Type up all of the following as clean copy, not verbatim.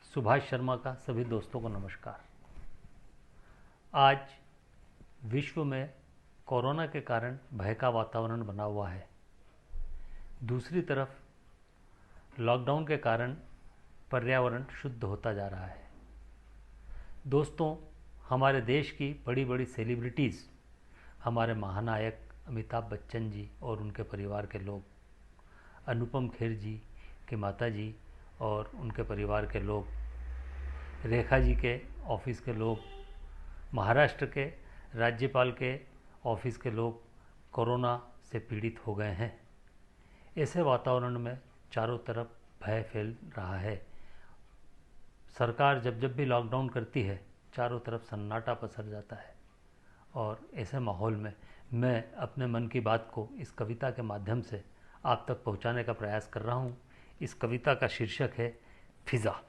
सुभाष शर्मा का सभी दोस्तों को नमस्कार। आज विश्व में कोरोना के कारण भय का वातावरण बना हुआ है। दूसरी तरफ लॉकडाउन के कारण पर्यावरण शुद्ध होता जा रहा है। दोस्तों, हमारे देश की बड़ी बड़ी सेलिब्रिटीज़, हमारे महानायक अमिताभ बच्चन जी और उनके परिवार के लोग, अनुपम खेर जी के माता जी और उनके परिवार के लोग, रेखा जी के ऑफिस के लोग, महाराष्ट्र के राज्यपाल के ऑफिस के लोग कोरोना से पीड़ित हो गए हैं। ऐसे वातावरण में चारों तरफ भय फैल रहा है। सरकार जब जब भी लॉकडाउन करती है, चारों तरफ सन्नाटा पसर जाता है। और ऐसे माहौल में मैं अपने मन की बात को इस कविता के माध्यम से आप तक पहुंचाने का प्रयास कर रहा हूं। इस कविता का शीर्षक है फिज़ा।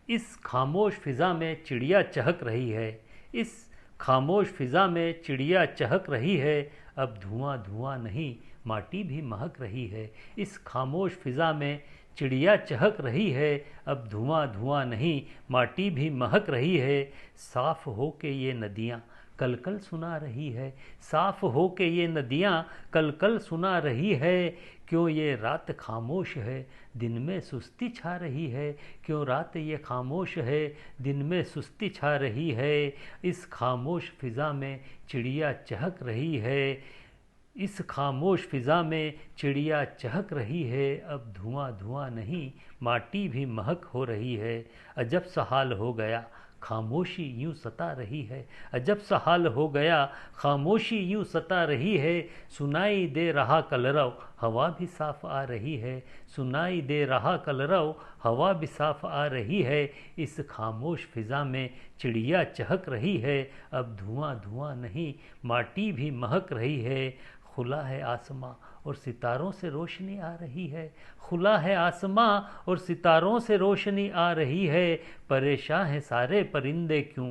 इस खामोश फिज़ा में चिड़िया चहक रही है, इस खामोश फिज़ा में चिड़िया चहक रही है, अब धुआं धुआं नहीं माटी भी महक रही है। इस खामोश फिज़ा में चिड़िया चहक रही है, अब धुआं धुआं नहीं माटी भी महक रही है। साफ हो के ये नदियाँ कल कल सुना रही है, साफ हो के ये नदियाँ कल कल सुना रही है। क्यों ये रात खामोश है, दिन में सुस्ती छा रही है, क्यों रात ये खामोश है, दिन में सुस्ती छा रही है। इस खामोश फिज़ा में चिड़िया चहक रही है, इस खामोश फिज़ा में चिड़िया चहक रही है, अब धुआं धुआं नहीं माटी भी महक हो रही है। अजब सा हाल हो गया खामोशी यूं सता रही है, अजब सा हाल हो गया खामोशी यूं सता रही है। सुनाई दे रहा कलरव हवा भी साफ आ रही है, सुनाई दे रहा कलरव हवा भी साफ आ रही है। इस खामोश फिज़ा में चिड़िया चहक रही है, अब धुआं धुआं नहीं माटी भी महक रही है। खुला है आसमां और सितारों से रोशनी आ रही है, खुला है आसमां और सितारों से रोशनी आ रही है। परेशान हैं सारे परिंदे क्यों,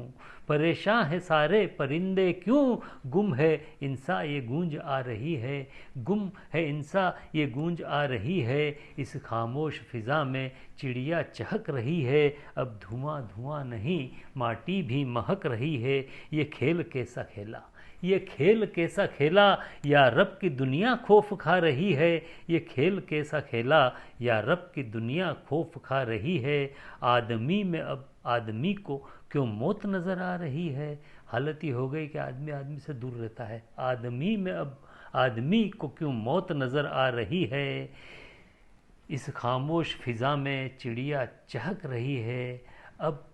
परेशान हैं सारे परिंदे क्यों, गुम है इंसा ये गूंज आ रही है, गुम है इंसा ये गूंज आ रही है। इस खामोश फिज़ा में चिड़िया चहक रही है, अब धुआं धुआं नहीं माटी भी महक रही है। ये खेल कैसा खेला, ये खेल कैसा खेला, या रब की दुनिया खौफ खा रही है, ये खेल कैसा खेला, या रब की दुनिया खौफ खा रही है। आदमी में अब आदमी को क्यों मौत नज़र आ रही है, हालत ये हो गई कि आदमी आदमी से दूर रहता है। आदमी में अब आदमी को क्यों मौत नज़र आ रही है। इस खामोश फिज़ा में चिड़िया चहक रही है, अब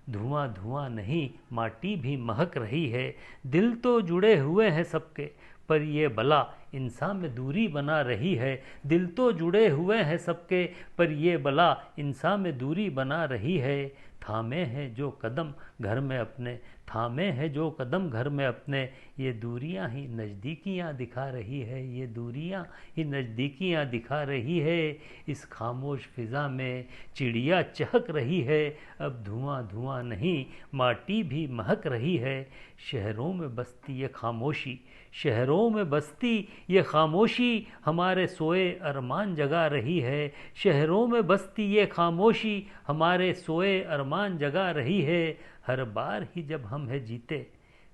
धुआं धुआं नहीं माटी भी महक रही है। दिल तो जुड़े हुए हैं सबके, पर ये बला इंसान में दूरी बना रही है, दिल तो जुड़े हुए हैं सबके, पर ये बला इंसान में दूरी बना रही है। थामे हैं जो कदम घर में अपने, थामे हैं जो कदम घर में अपने, ये दूरियां ही नज़दीकियां दिखा रही है, ये दूरियां ही नज़दीकियां दिखा रही है। इस खामोश फिज़ा में चिड़िया चहक रही है, अब धुआं धुआं नहीं माटी भी महक रही है। शहरों में बसती ये खामोशी, शहरों में बसती ये खामोशी हमारे सोए अरमान जगा रही है, शहरों में बसती ये खामोशी हमारे सोए अरमान जगा रही है। हर बार ही जब हम है जीते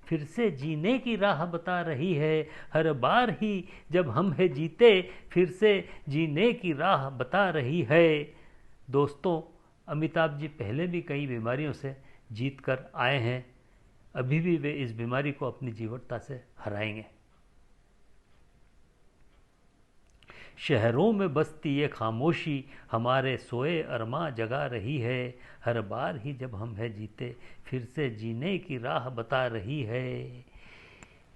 फिर से जीने की राह बता रही है, हर बार ही जब हम है जीते फिर से जीने की राह बता रही है। दोस्तों, अमिताभ जी पहले भी कई बीमारियों से जीत कर आए हैं, अभी भी वे इस बीमारी को अपनी जीवटता से हराएंगे। शहरों में बसती ये खामोशी हमारे सोए अरमा जगा रही है, हर बार ही जब हम है जीते फिर से जीने की राह बता रही है।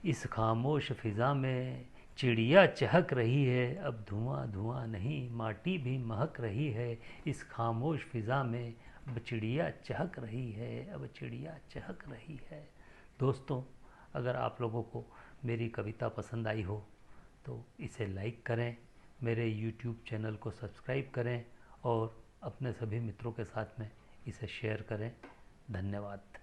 इस खामोश फिज़ा में चिड़िया चहक रही है, अब धुआं धुआं नहीं माटी भी महक रही है। इस खामोश फिज़ा में अब चिड़िया चहक रही है, अब चिड़िया चहक रही है। दोस्तों, अगर आप लोगों को मेरी कविता पसंद आई हो तो इसे लाइक करें, मेरे YouTube चैनल को सब्सक्राइब करें और अपने सभी मित्रों के साथ में इसे शेयर करें। धन्यवाद।